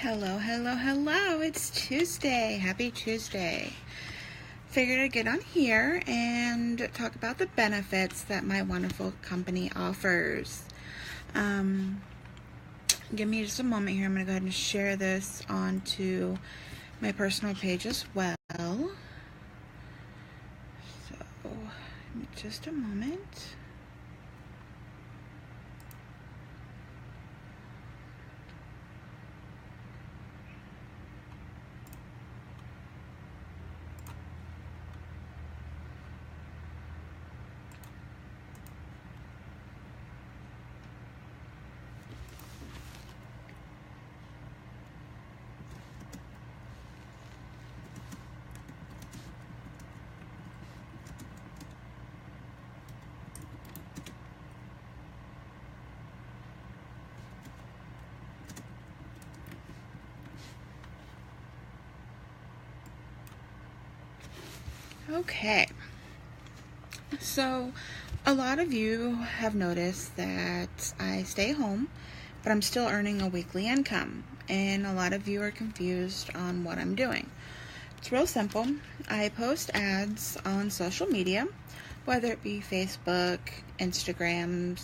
Hello, hello, hello. It's Tuesday. Happy Tuesday. Figured I'd get on here and talk about the benefits that my wonderful company offers. Give me just a moment here. I'm going to go ahead and share this onto my personal page as well. So, just a moment. Okay, so a lot of you have noticed that I stay home, but I'm still earning a weekly income, and a lot of you are confused on what I'm doing. It's real simple. I post ads on social media, whether it be Facebook, Instagram,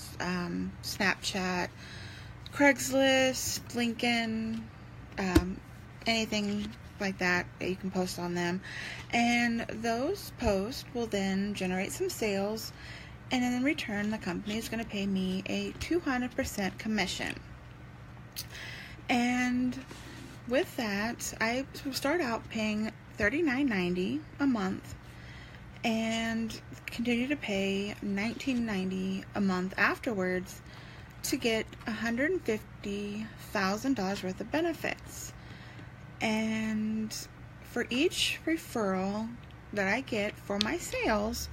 Snapchat, Craigslist, LinkedIn, anything like that you can post on them, and those posts will then generate some sales, and in return the company is going to pay me a 200% commission. And with that, I start out paying $39.90 a month and continue to pay $19.90 a month afterwards to get $150,000 worth of benefits. And for each referral that I get for my sales,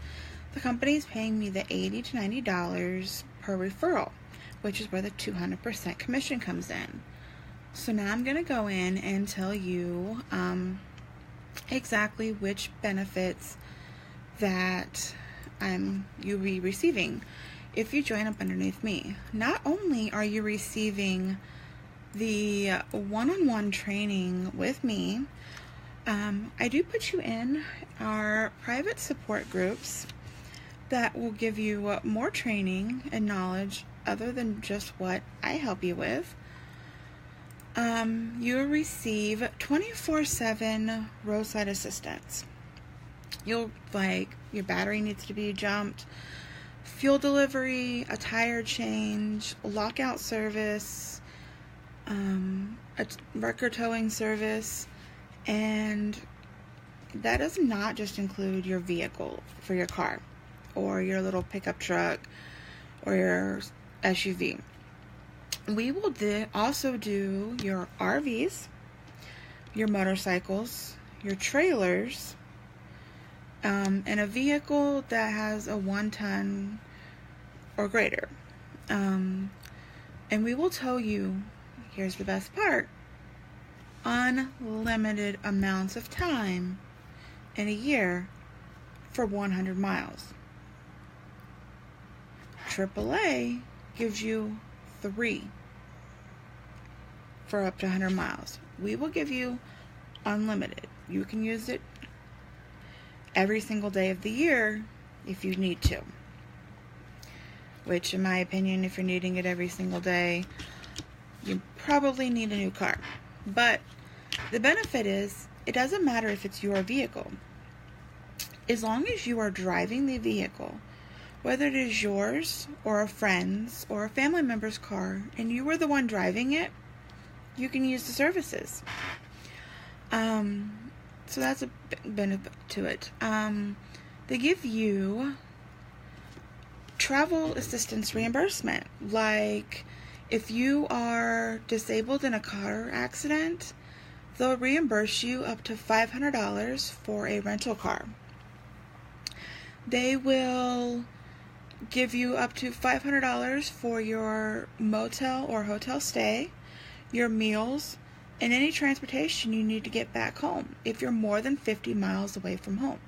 the company is paying me the $80 to $90 per referral, which is where the 200% commission comes in. So now I'm going to go in and tell you exactly which benefits that you'll be receiving if you join up underneath me. Not only are you receiving the one-on-one training with me, I do put you in our private support groups that will give you more training and knowledge other than just what I help you with. You'll receive 24/7 roadside assistance. Your battery needs to be jumped, fuel delivery, a tire change, lockout service, a record towing service, and that does not just include your vehicle for your car or your little pickup truck or your SUV. We will also do your RVs, your motorcycles, your trailers, and a vehicle that has a 1 ton or greater. And we will tow you, here's the best part, unlimited amounts of time in a year for 100 miles. AAA gives you 3 for up to 100 miles. We will give you unlimited. You can use it every single day of the year if you need to. Which, in my opinion, if you're needing it every single day, you probably need a new car. But the benefit is, it doesn't matter if it's your vehicle. As long as you are driving the vehicle, whether it is yours or a friend's or a family member's car, and you were the one driving it, you can use the services. So that's a benefit to it. They give you travel assistance reimbursement. Like if you are disabled in a car accident, they'll reimburse you up to $500 for a rental car. They will give you up to $500 for your motel or hotel stay, your meals, and any transportation you need to get back home if you're more than 50 miles away from home.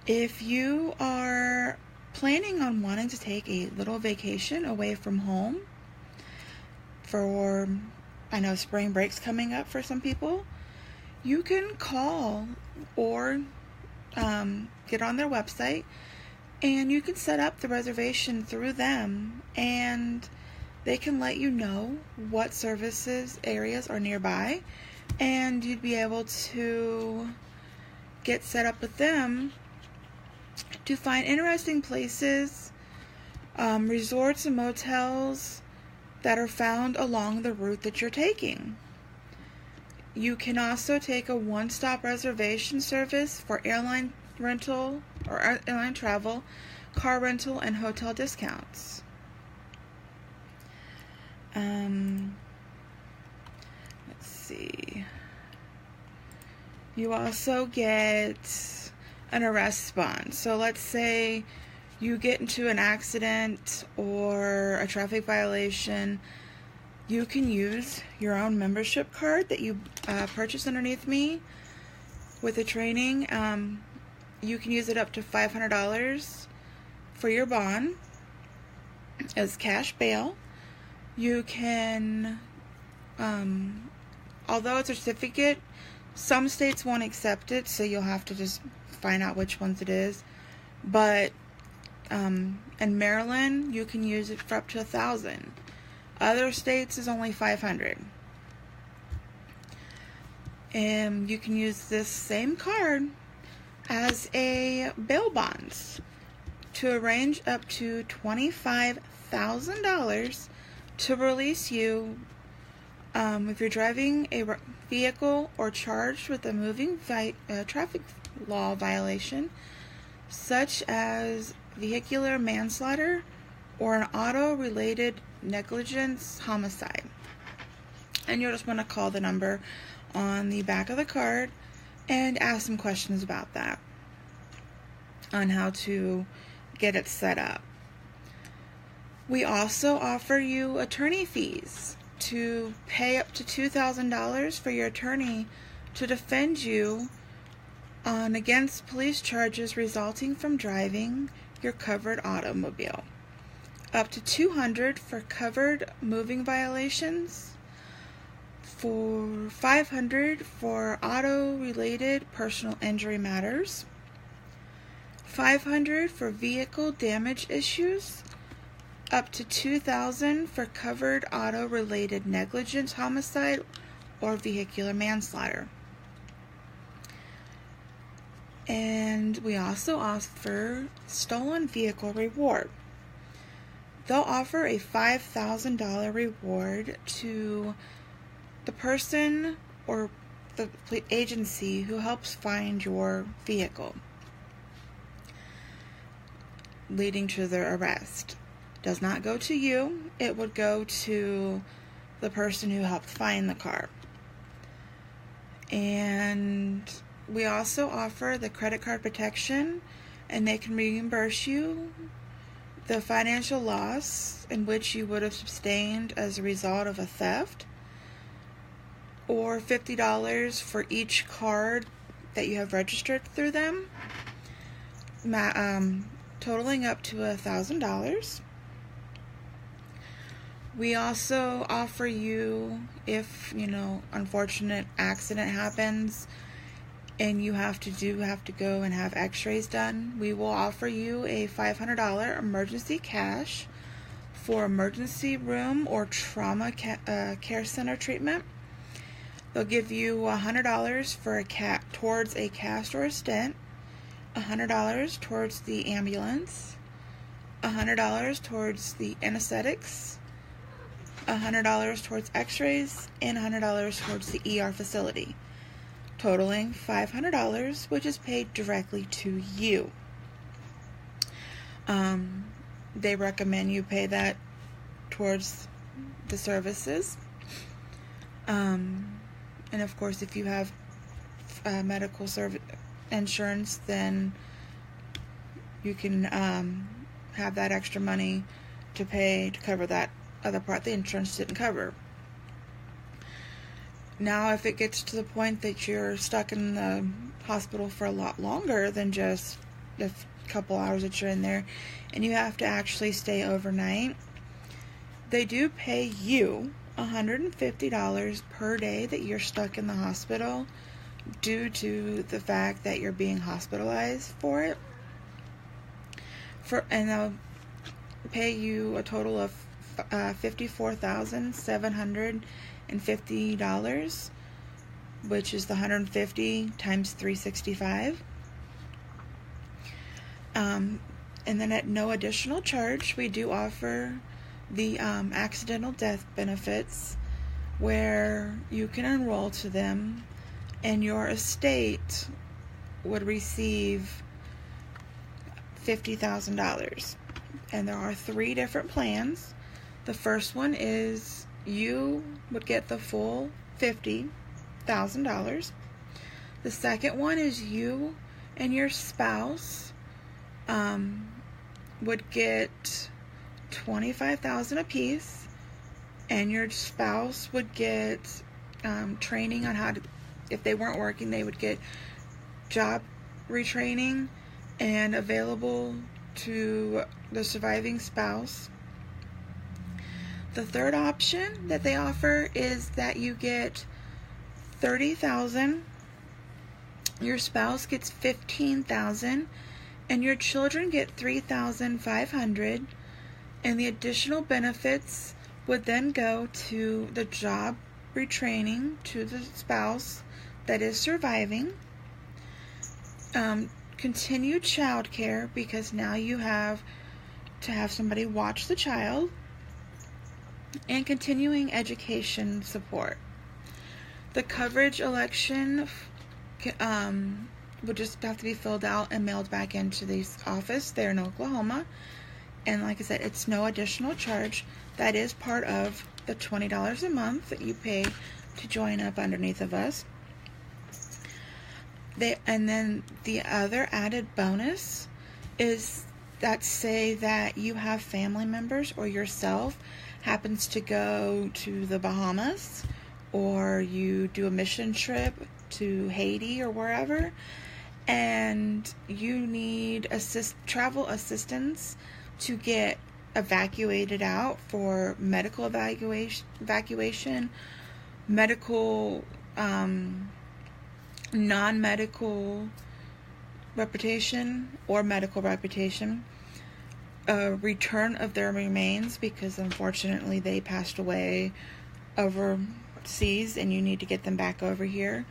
If you are planning on wanting to take a little vacation away from home, for, I know spring break's coming up for some people, you can call or get on their website and you can set up the reservation through them, and they can let you know what services areas are nearby, and you'd be able to get set up with them to find interesting places, resorts and motels that are found along the route that you're taking. You can also take a one-stop reservation service for airline rental or airline travel, car rental, and hotel discounts. Let's see. You also get an arrest bond. So let's say you get into an accident or a traffic violation. You can use your own membership card that you purchase underneath me with the training. You can use it up to $500 for your bond as cash bail. You can, although it's a certificate, some states won't accept it, so you'll have to just find out which ones it is. But in Maryland, you can use it for up to $1,000. Other states is only $500. And you can use this same card as a bail bonds to arrange up to $25,000 to release you if you're driving a vehicle or charged with a moving traffic law violation, such as vehicular manslaughter or an auto-related negligence homicide. And you'll just want to call the number on the back of the card and ask some questions about that, on how to get it set up. We also offer you attorney fees to pay up to $2,000 for your attorney to defend you on against police charges resulting from driving your covered automobile. Up to $200 for covered moving violations, for $500 for auto-related personal injury matters, $500 for vehicle damage issues, up to $2,000 for covered auto-related negligence homicide or vehicular manslaughter. And we also offer stolen vehicle reward. They'll offer a $5,000 reward to the person or the agency who helps find your vehicle, leading to their arrest. Does not go to you. It would go to the person who helped find the car. And we also offer the credit card protection, and they can reimburse you the financial loss in which you would have sustained as a result of a theft, or $50 for each card that you have registered through them, totaling up to $1,000. We also offer you, if unfortunate accident happens and you have to go and have x-rays done, we will offer you a $500 emergency cash for emergency room or trauma care center treatment. They'll give you $100 for towards a cast or a stent, $100 towards the ambulance, $100 towards the anesthetics, $100 towards x-rays, and $100 towards the ER facility, totaling $500, which is paid directly to you. They recommend you pay that towards the services. And of course, if you have medical insurance, then you can have that extra money to pay to cover that other part the insurance didn't cover. Now, if it gets to the point that you're stuck in the hospital for a lot longer than just the couple hours that you're in there, and you have to actually stay overnight, they do pay you $150 per day that you're stuck in the hospital due to the fact that you're being hospitalized for it. And they'll pay you a total of $54,750, which is the 150 times 365. And then at no additional charge, we do offer the accidental death benefits, where you can enroll to them and your estate would receive $50,000. And there are 3 different plans. The first one is you would get the full $50,000. The second one is you and your spouse would get $25,000 apiece, and your spouse would get training on how to, if they weren't working, they would get job retraining and available to the surviving spouse. The third option that they offer is that you get $30,000, your spouse gets $15,000, and your children get $3,500, and the additional benefits would then go to the job retraining to the spouse that is surviving, continued child care, because now you have to have somebody watch the child, and continuing education support. The coverage election would just have to be filled out and mailed back into the office there in Oklahoma. And like I said, it's no additional charge. That is part of the $20 a month that you pay to join up underneath of us. And then the other added bonus is that, say that you have family members or yourself happens to go to the Bahamas, or you do a mission trip to Haiti or wherever, and you need travel assistance to get evacuated out for medical evacuation, medical, non-medical reputation or medical reputation, return of their remains, because unfortunately they passed away overseas and you need to get them back over here.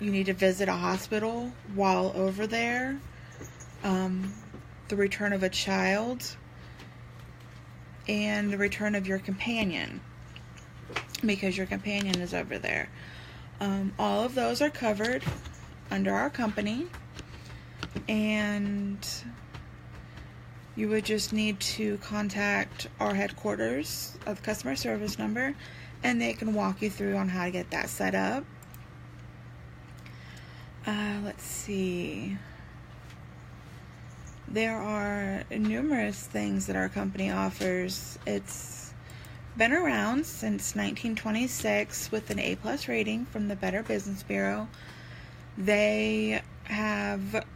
You need to visit a hospital while over there. The return of a child, and the return of your companion, because your companion is over there. All of those are covered under our company, and you would just need to contact our headquarters of customer service number, and they can walk you through on how to get that set up. Let's see. There are numerous things that our company offers. It's been around since 1926 with an A+ rating from the Better Business Bureau. They have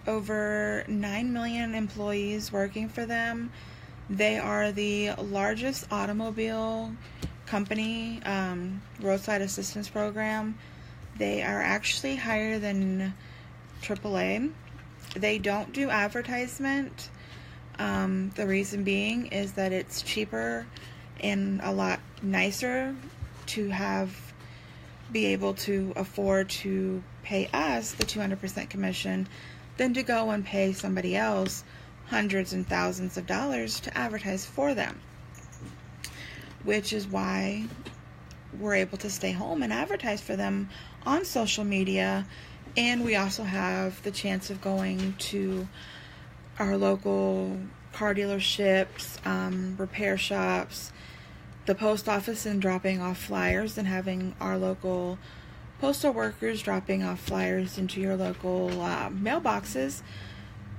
over 9 million employees working for them. They are the largest automobile company, roadside assistance program. They are actually higher than AAA. They don't do advertisement. The reason being is that it's cheaper and a lot nicer to be able to afford to pay us the 200% commission than to go and pay somebody else hundreds and thousands of dollars to advertise for them. Which is why we're able to stay home and advertise for them on social media. And we also have the chance of going to our local car dealerships, repair shops, the post office, and dropping off flyers, and having our local postal workers dropping off flyers into your local mailboxes,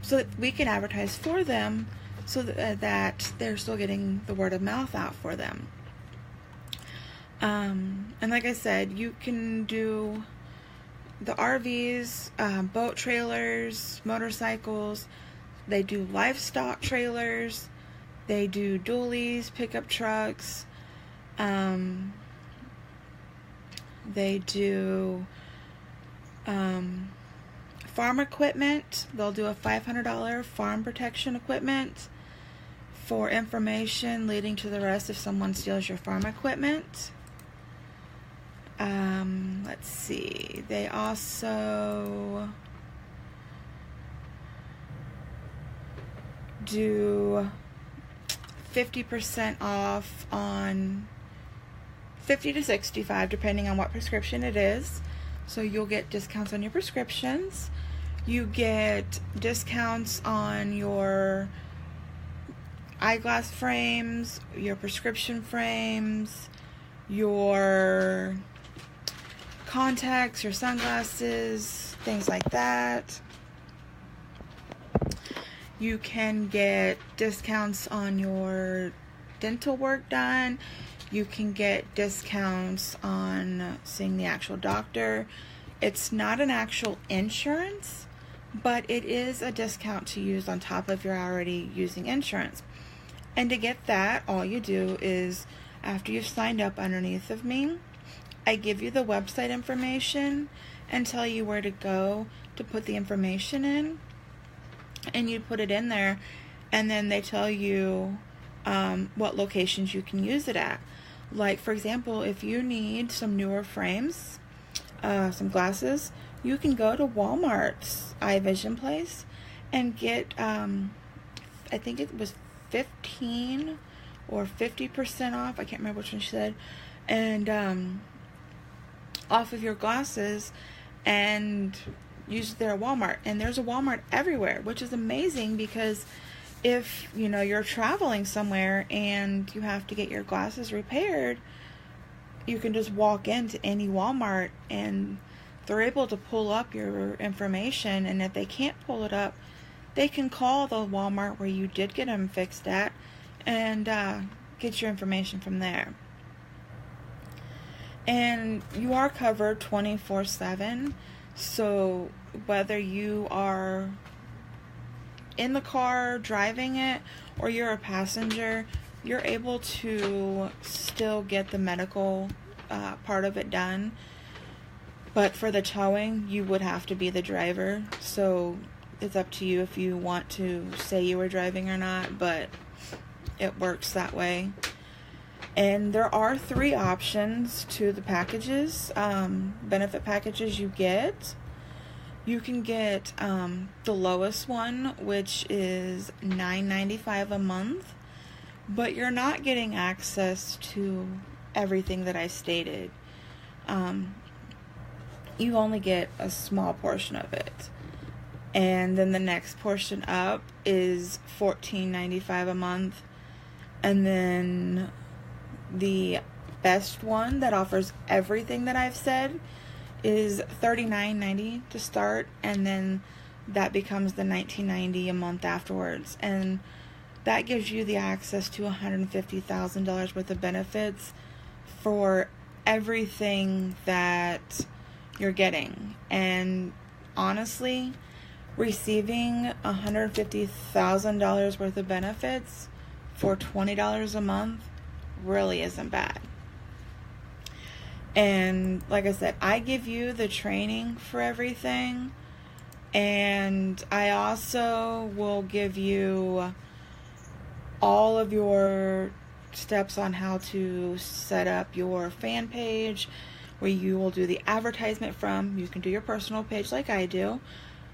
so that we can advertise for them, so that they're still getting the word of mouth out for them. And like I said, you can do the RVs, boat trailers, motorcycles. They do livestock trailers. They do dualies, pickup trucks. They do farm equipment. They'll do a $500 farm protection equipment for information leading to the rest if someone steals your farm equipment. Let's see. They also do 50% off on 50 to 65, depending on what prescription it is. So you'll get discounts on your prescriptions. You get discounts on your eyeglass frames, your prescription frames, your contacts, your sunglasses, things like that. You can get discounts on your dental work done. You can get discounts on seeing the actual doctor. It's not an actual insurance, but it is a discount to use on top of your already using insurance. And to get that, all you do is, after you've signed up underneath of me, I give you the website information and tell you where to go to put the information in. And you put it in there, and then they tell you what locations you can use it at. Like, for example, if you need some newer frames, some glasses, you can go to Walmart's Eye Vision place and get, I think it was 15 or 50% off. I can't remember which one she said. And off of your glasses, and use it there at Walmart. And there's a Walmart everywhere, which is amazing, because if you're traveling somewhere and you have to get your glasses repaired, you can just walk into any Walmart and they're able to pull up your information. And if they can't pull it up, they can call the Walmart where you did get them fixed at and get your information from there. And you are covered 24/7. So whether you are in the car driving it or you're a passenger, you're able to still get the medical part of it done. But for the towing, you would have to be the driver. So it's up to you if you want to say you were driving or not, but it works that way. And there are 3 options to the packages, benefit packages you get. You can get the lowest one, which is $9.95 a month, but you're not getting access to everything that I stated. You only get a small portion of it. And then the next portion up is $14.95 a month. And then the best one that offers everything that I've said is $39.90 to start, and then that becomes the $19.90 a month afterwards. And that gives you the access to $150,000 worth of benefits for everything that you're getting. And honestly, receiving $150,000 worth of benefits for $20 a month really isn't bad. And like I said, I give you the training for everything, and I also will give you all of your steps on how to set up your fan page, where you will do the advertisement from. You can do your personal page like I do.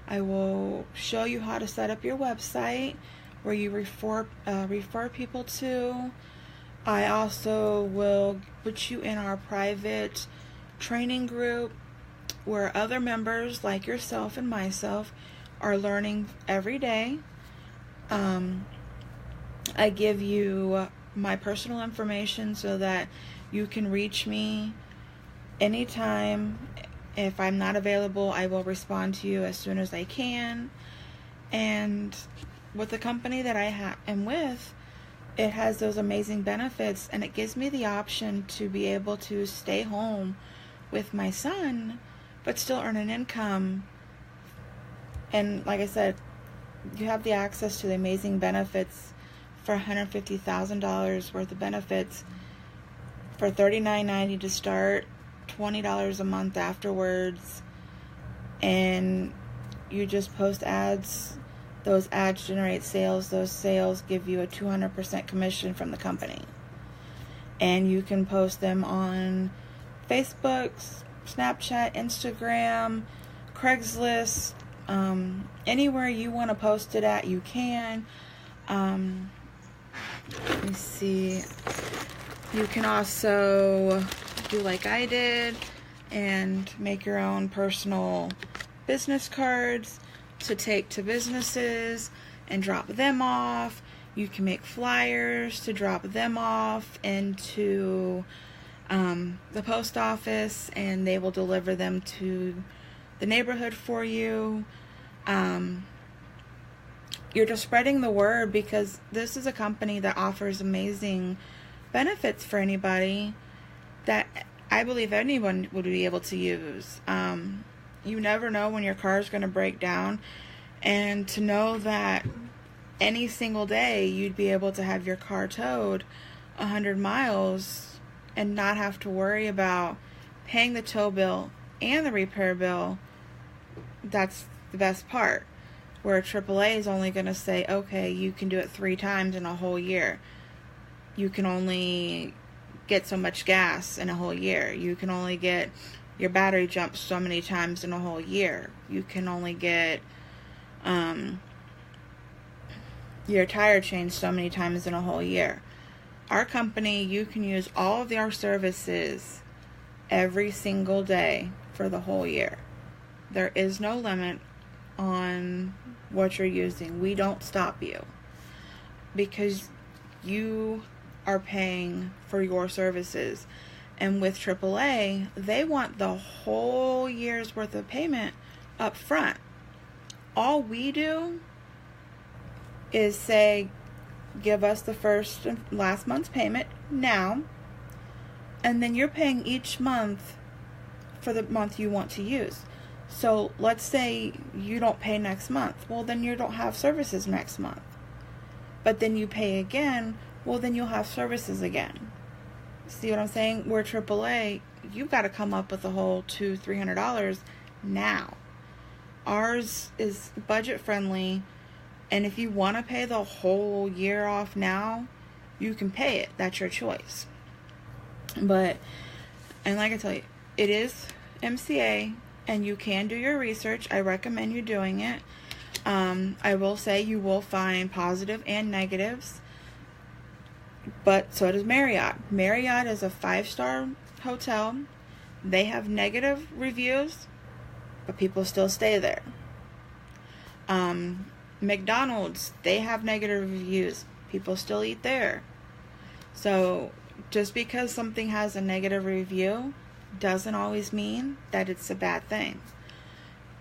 I will show you how to set up your website where you refer people to. I also will put you in our private training group where other members like yourself and myself are learning every day. I give you my personal information so that you can reach me anytime. If I'm not available, I will respond to you as soon as I can. And with the company that I am with, it has those amazing benefits, and it gives me the option to be able to stay home with my son but still earn an income. And like I said, you have the access to the amazing benefits for $150,000 worth of benefits for $39.90 to start, $20 a month afterwards, and you just post ads. Those ads generate sales. Those sales give you a 200% commission from the company. And you can post them on Facebook, Snapchat, Instagram, Craigslist, anywhere you want to post it at, you can. Let me see. You can also do like I did and make your own personal business cards to take to businesses and drop them off. You can make flyers to drop them off into the post office, and they will deliver them to the neighborhood for you. You're just spreading the word, because this is a company that offers amazing benefits for anybody that I believe anyone would be able to use. You never know when your car is going to break down, and to know that any single day you'd be able to have your car towed 100 miles and not have to worry about paying the tow bill and the repair bill, that's the best part. Where AAA is only going to say, okay, you can do it 3 times in a whole year. You can only get so much gas in a whole year. You can only get your battery jumped so many times in a whole year. You can only get your tire changed so many times in a whole year. Our company, you can use all of our services every single day for the whole year. There is no limit on what you're using. We don't stop you, because you are paying for your services. And with AAA, they want the whole year's worth of payment up front. All we do is say, give us the first and last month's payment now, and then you're paying each month for the month you want to use. So let's say you don't pay next month. Well, then you don't have services next month. But then you pay again. Well, then you'll have services again. See what I'm saying? We're AAA. You've got to come up with a whole $200-300 now. Ours is budget friendly. And if you want to pay the whole year off now, you can pay it. That's your choice. But, and like I tell you, it is MCA. And you can do your research. I recommend you doing it. I will say you will find positive and negatives. But so does Marriott. Marriott is a 5-star hotel. They have negative reviews, but people still stay there. McDonald's, they have negative reviews. People still eat there. So just because something has a negative review doesn't always mean that it's a bad thing.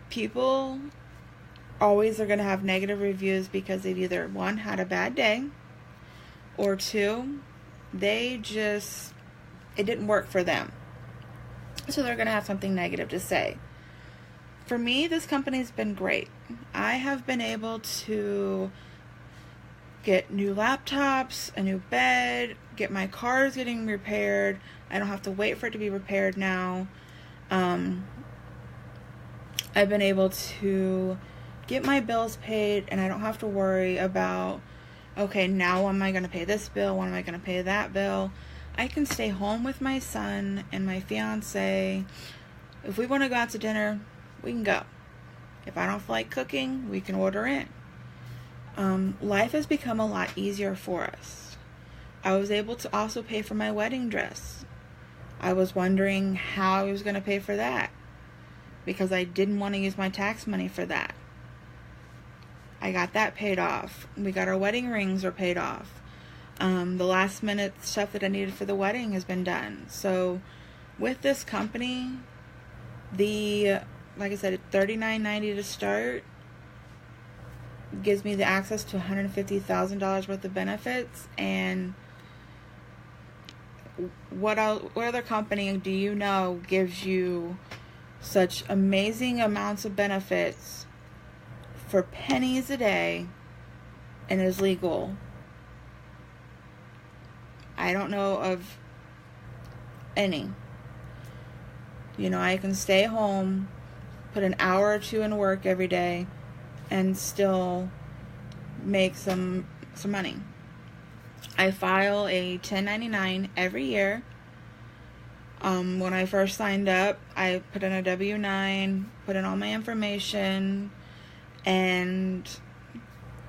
People always are going to have negative reviews because they've either, 1, had a bad day, or 2, it didn't work for them. So they're going to have something negative to say. For me, this company's been great. I have been able to get new laptops, a new bed, get my cars getting repaired. I don't have to wait for it to be repaired now. I've been able to get my bills paid, and I don't have to worry about, okay, now when am I going to pay this bill? When am I going to pay that bill? I can stay home with my son and my fiance. If we want to go out to dinner, we can go. If I don't feel like cooking, we can order in. Life has become a lot easier for us. I was able to also pay for my wedding dress. I was wondering how I was going to pay for that, because I didn't want to use my tax money for that. I got that paid off. We got our wedding rings are paid off. The last minute stuff that I needed for the wedding has been done. So with this company, like I said, $39.90 to start gives me the access to $150,000 worth of benefits. And what other company do you know gives you such amazing amounts of benefits for pennies a day and is legal I don't know of any. You know, I can stay home, put an hour or two in work every day, and still make some money. I file a 1099 every year. When I first signed up, I put in a W-9, put in all my information, and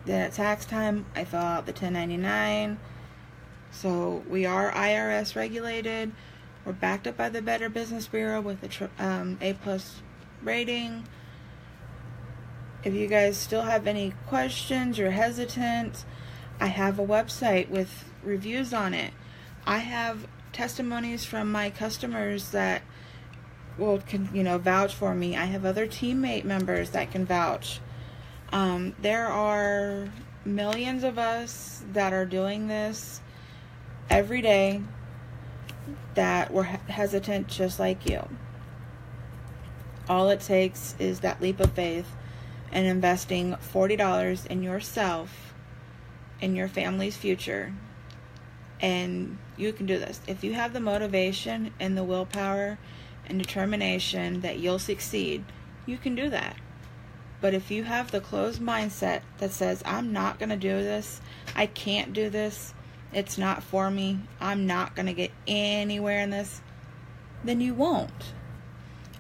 then at tax time, I fill out the 1099. So we are IRS regulated. We're backed up by the Better Business Bureau with a A+ rating. If you guys still have any questions, you're hesitant, I have a website with reviews on it. I have testimonies from my customers that can vouch for me. I have other teammate members that can vouch. There are millions of us that are doing this every day that were hesitant just like you. All it takes is that leap of faith and investing $40 in yourself, in your family's future, and you can do this. If you have the motivation and the willpower and determination that you'll succeed, you can do that. But if you have the closed mindset that says, I'm not going to do this, I can't do this, it's not for me, I'm not going to get anywhere in this, then you won't.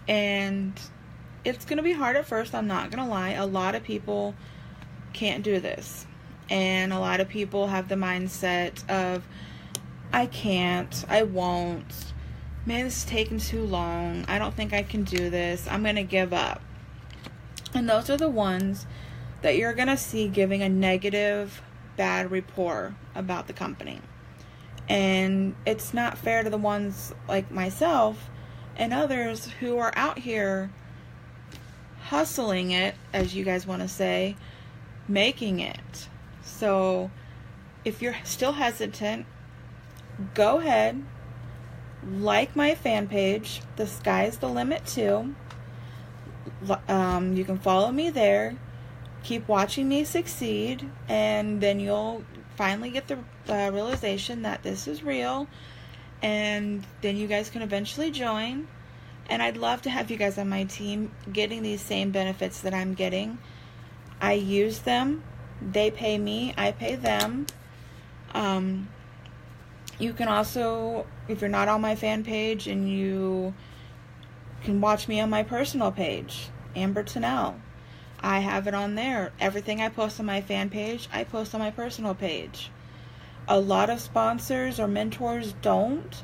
And it's going to be hard at first, I'm not going to lie. A lot of people can't do this. And a lot of people have the mindset of, I can't, I won't, man, this is taking too long, I don't think I can do this, I'm going to give up. And those are the ones that you're going to see giving a negative, bad rapport about the company. And it's not fair to the ones like myself and others who are out here hustling it, as you guys want to say, making it. So if you're still hesitant, go ahead, like my fan page, The Sky's the Limit too. You can follow me there, keep watching me succeed, and then you'll finally get the realization that this is real, and then you guys can eventually join. And I'd love to have you guys on my team getting these same benefits that I'm getting. I use them, they pay me, I pay them. You can also, if you're not on my fan page, and you can watch me on my personal page, Amber Tennell. I have it on there. Everything I post on my fan page, I post on my personal page. A lot of sponsors or mentors don't,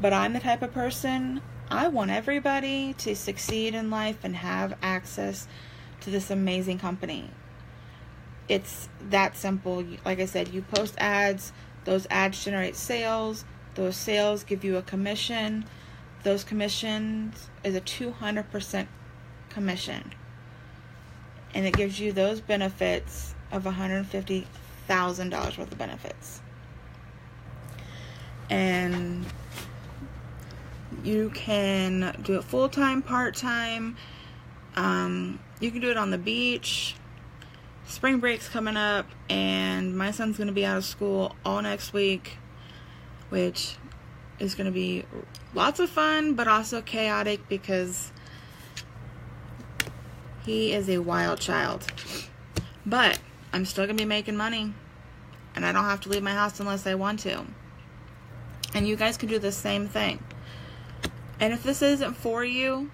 but I'm the type of person, I want everybody to succeed in life and have access to this amazing company. It's that simple. Like I said, you post ads, those ads generate sales, those sales give you a commission. Those commissions is a 200% commission. And it gives you those benefits of $150,000 worth of benefits. And you can do it full-time, part-time. You can do it on the beach. Spring break's coming up, and my son's going to be out of school all next week, which is going to be lots of fun, but also chaotic because he is a wild child. But I'm still going to be making money, and I don't have to leave my house unless I want to. And you guys can do the same thing. And if this isn't for you,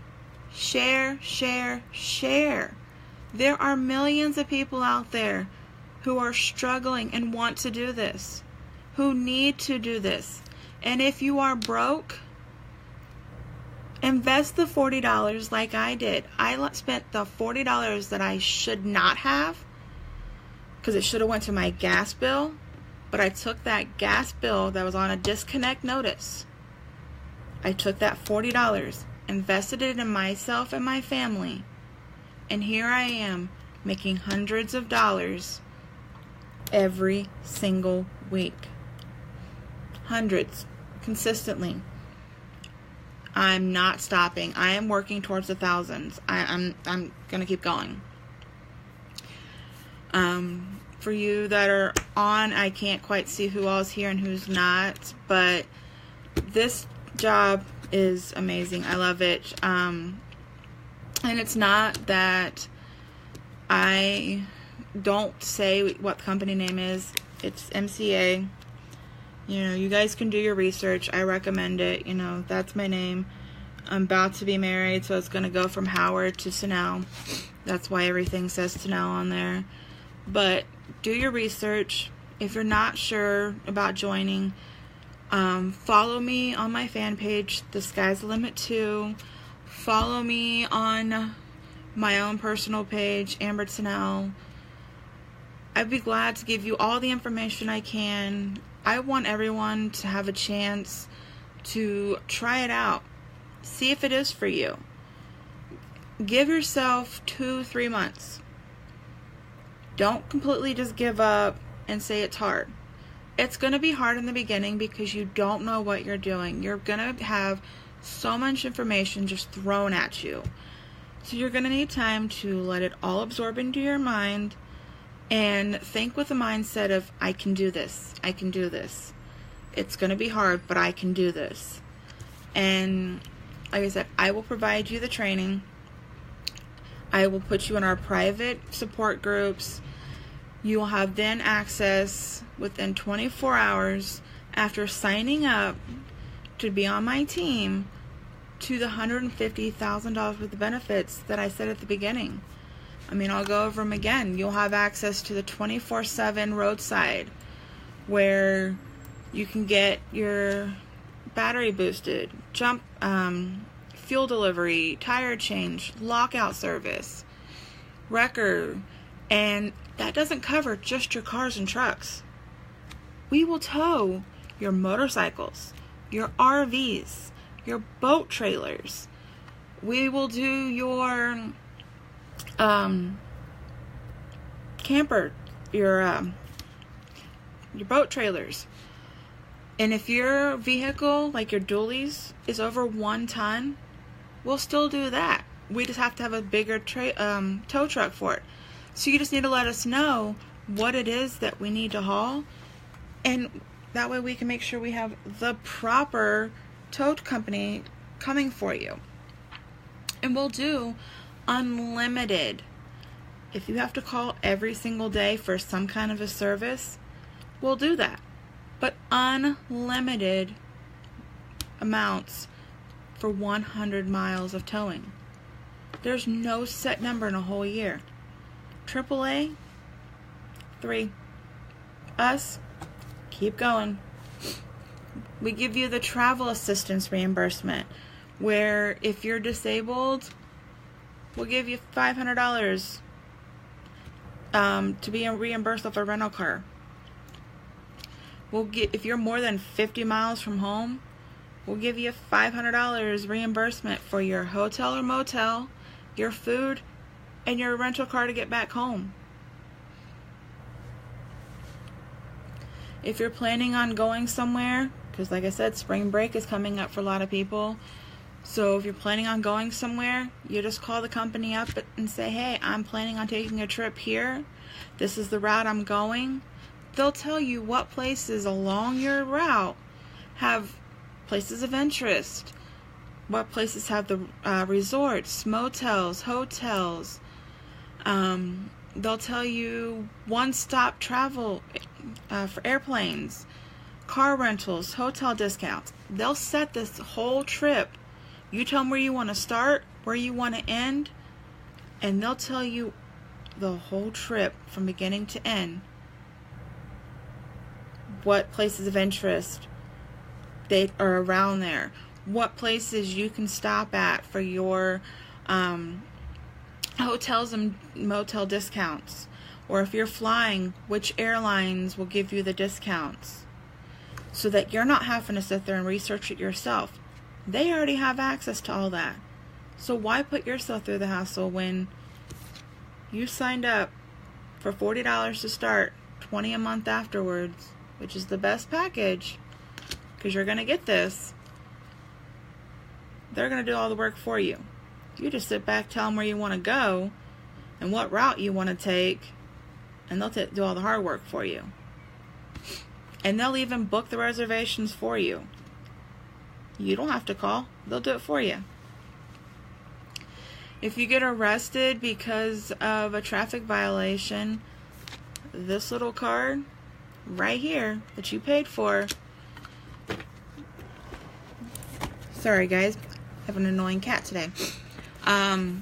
share, share, share. There are millions of people out there who are struggling and want to do this, who need to do this. And if you are broke, invest the $40 like I did. I spent the $40 that I should not have, because it should have went to my gas bill, but I took that gas bill that was on a disconnect notice. I took that $40, invested it in myself and my family, and here I am making hundreds of dollars every single week. Hundreds. Consistently. I'm not stopping. I am working towards the thousands. I'm gonna keep going. For you that are on. I can't quite see who all's here and who's not, but this job is amazing. I love it. And it's not that I don't say what the company name is. It's MCA. You know, you guys can do your research. I recommend it. You know, that's my name. I'm about to be married, so it's going to go from Howard to Sunel. That's why everything says Sunel on there. But do your research. If you're not sure about joining, follow me on my fan page, The Sky's the Limit 2. Follow me on my own personal page, Amber Sunel. I'd be glad to give you all the information I can. I want everyone to have a chance to try it out. See if it is for you. Give yourself 2-3 months. Don't completely just give up and say it's hard. It's going to be hard in the beginning because you don't know what you're doing. You're going to have so much information just thrown at you. So you're going to need time to let it all absorb into your mind and think with the mindset of, I can do this. I can do this. It's going to be hard, but I can do this. And like I said, I will provide you the training. I will put you in our private support groups. You will have then access within 24 hours after signing up to be on my team to the $150,000 worth of benefits that I said at the beginning. I mean, I'll go over them again. You'll have access to the 24/7 roadside, where you can get your battery boosted, fuel delivery, tire change, lockout service, wrecker, and that doesn't cover just your cars and trucks. We will tow your motorcycles, your RVs, your boat trailers. We will do your camper, your boat trailers. And if your vehicle, like your dualies, is over 1 ton, we'll still do that. We just have to have a bigger tow truck for it. So you just need to let us know what it is that we need to haul, and that way we can make sure we have the proper tow company coming for you. And we'll do unlimited. If you have to call every single day for some kind of a service, we'll do that. But unlimited amounts for 100 miles of towing. There's no set number in a whole year. AAA, 3. Us, keep going. We give you the travel assistance reimbursement, where if you're disabled, we'll give you $500 to be reimbursed off a rental car. If you're more than 50 miles from home, we'll give you $500 reimbursement for your hotel or motel, your food, and your rental car to get back home. If you're planning on going somewhere, because like I said, spring break is coming up for a lot of people. So if you're planning on going somewhere, you just call the company up and say, hey, I'm planning on taking a trip here. This is the route I'm going. They'll tell you what places along your route have places of interest, what places have the resorts, motels, hotels. They'll tell you one-stop travel for airplanes, car rentals, hotel discounts. They'll set this whole trip. You tell them where you want to start, where you want to end, and they'll tell you the whole trip from beginning to end. What places of interest they are around there. What places you can stop at for your hotels and motel discounts. Or if you're flying, which airlines will give you the discounts. So that you're not having to sit there and research it yourself. They already have access to all that. So why put yourself through the hassle when you signed up for $40 to start, $20 a month afterwards, which is the best package, because you're going to get this. They're going to do all the work for you. You just sit back, tell them where you want to go and what route you want to take, and they'll do all the hard work for you. And they'll even book the reservations for you. You don't have to call. They'll do it for you. If you get arrested because of a traffic violation, this little card right here that you paid for. Sorry guys, I have an annoying cat today. Can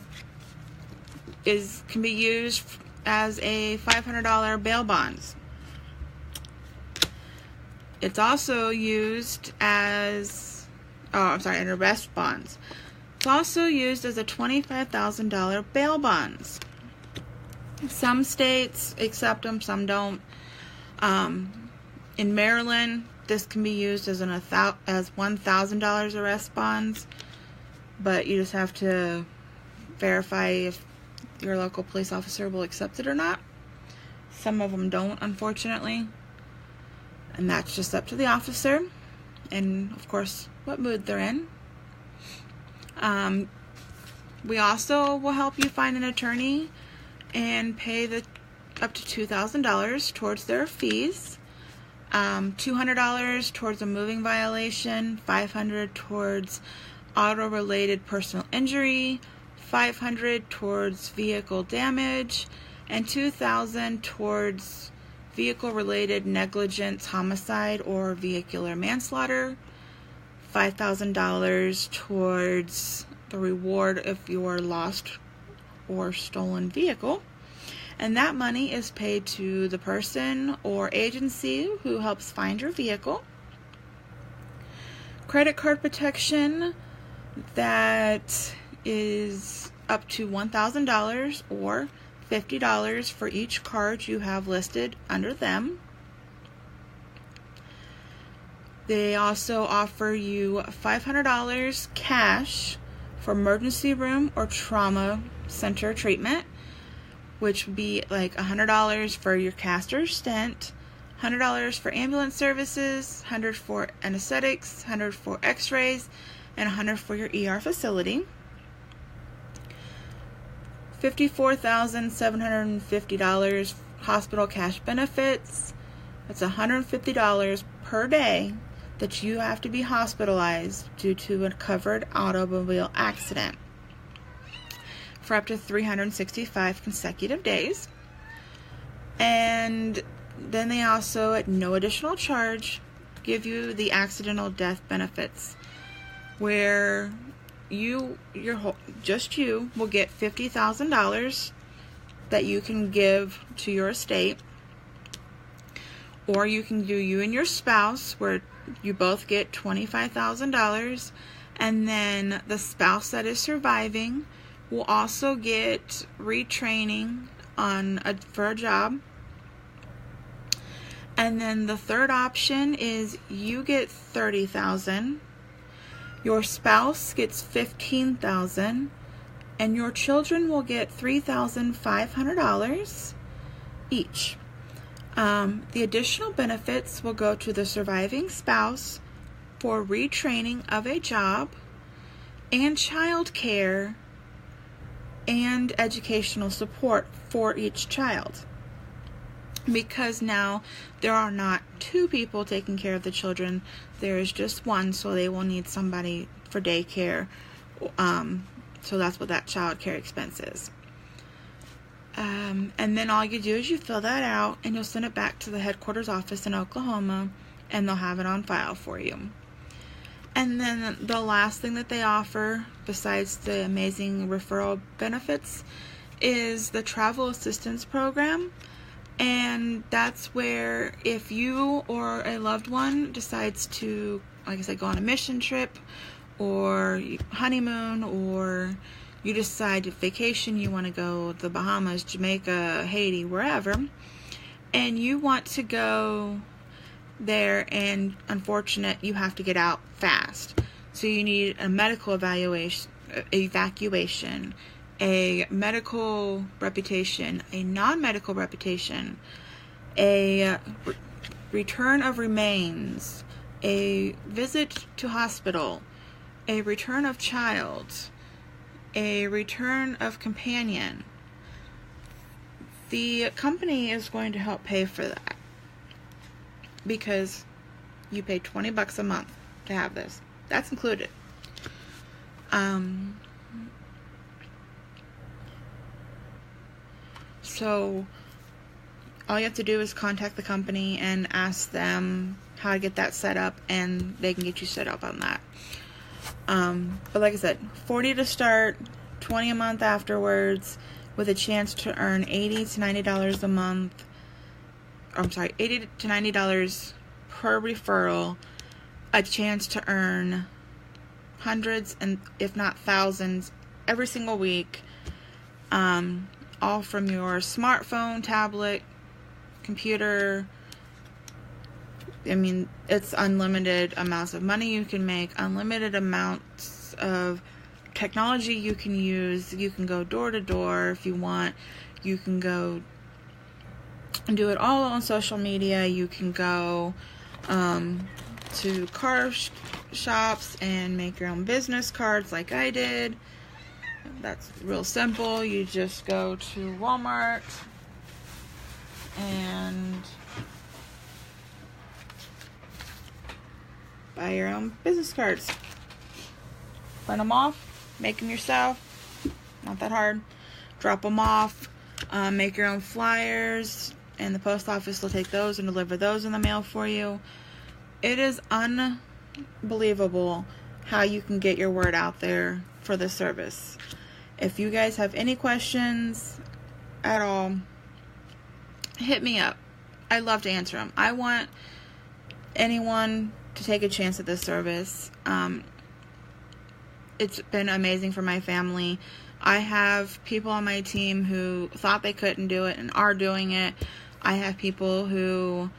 be used as a $500 bail bonds. It's also used as, an arrest bonds. It's also used as a $25,000 bail bonds. Some states accept them, some don't. In Maryland, this can be used as $1,000 arrest bonds, but you just have to verify if your local police officer will accept it or not. Some of them don't, unfortunately, and that's just up to the officer and, of course, what mood they're in. We also will help you find an attorney and pay up to $2,000 towards their fees. $200 towards a moving violation, $500 towards auto-related personal injury, $500 towards vehicle damage, and $2,000 towards vehicle-related negligence, homicide, or vehicular manslaughter, $5,000 towards the reward of your lost or stolen vehicle. And that money is paid to the person or agency who helps find your vehicle. Credit card protection, that is up to $1,000 or $50 for each card you have listed under them. They also offer you $500 cash for emergency room or trauma center treatment, which would be like $100 for your cast or stent, $100 for ambulance services, $100 for anesthetics, $100 for x-rays, and $100 for your ER facility. $54,750 hospital cash benefits. That's $150 per day that you have to be hospitalized due to a covered automobile accident for up to 365 consecutive days. And then they also, at no additional charge, give you the accidental death benefits, where you will get $50,000 that you can give to your estate, or you can do you and your spouse, where you both get $25,000, and then the spouse that is surviving will also get retraining for a job. And then the third option is you get $30,000, your spouse gets $15,000, and your children will get $3,500 each. The additional benefits will go to the surviving spouse for retraining of a job, and child care, and educational support for each child. Because now there are not two people taking care of the children, there is just one, so they will need somebody for daycare. So that's what that child care expense is. And then all you do is you fill that out and you'll send it back to the headquarters office in Oklahoma, and they'll have it on file for you. And then the last thing that they offer, besides the amazing referral benefits, is the travel assistance program. And that's where if you or a loved one decides to, like I said, go on a mission trip or honeymoon, or you decide to vacation, you want to go to the Bahamas, Jamaica, Haiti, wherever, and you want to go there, and unfortunate, you have to get out fast. So you need a medical evacuation, a medical reputation, a non-medical reputation, a return of remains, a visit to hospital, a return of child, a return of companion. The company is going to help pay for that. because you pay $20 a month to have this. That's included. So all you have to do is contact the company and ask them how to get that set up, and they can get you set up on that. But like I said, $40 to start, $20 a month afterwards, with a chance to earn $80 to $90 a month. $80 to $90 per referral, a chance to earn hundreds and if not thousands every single week, all from your smartphone, tablet, computer. I mean, it's unlimited amounts of money you can make, unlimited amounts of technology you can use. You can go door to door if you want. You can go and do it all on social media. You can go to car shops and make your own business cards like I did. That's real simple. You just go to Walmart and buy your own business cards. Print them off, make them yourself. Not that hard. Drop them off. Make your own flyers, and the post office will take those and deliver those in the mail for you. It is unbelievable how you can get your word out there for this service. If you guys have any questions at all, hit me up. I love to answer them. I want anyone to take a chance at this service. It's been amazing for my family. I have people on my team who thought they couldn't do it and are doing it. I have people who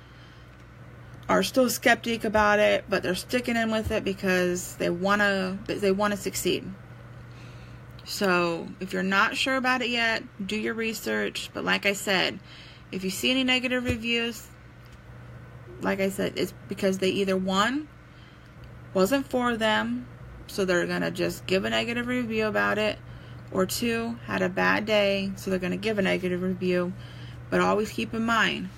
are still skeptic about it, but they're sticking in with it because they want to succeed. So if you're not sure about it yet, do your research. But like I said, if you see any negative reviews, like I said, it's because they either, one, wasn't for them, so they're going to just give a negative review about it, or two, had a bad day, so they're going to give a negative review. But always keep in mind,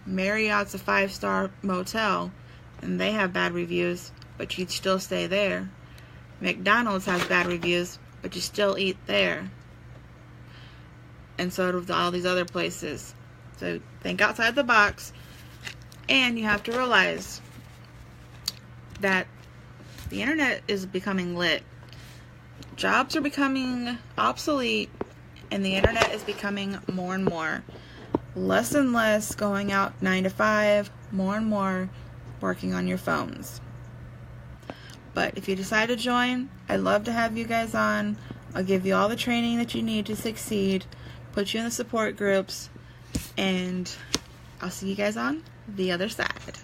Marriott's a 5-star motel, and they have bad reviews, but you'd still stay there. McDonald's has bad reviews, but you still eat there. And so do all these other places. So think outside the box. And you have to realize that the internet is becoming lit. Jobs are becoming obsolete, and the internet is becoming more and more. Less and less going out 9 to 5, more and more working on your phones. But if you decide to join, I'd love to have you guys on. I'll give you all the training that you need to succeed, put you in the support groups, and I'll see you guys on the other side.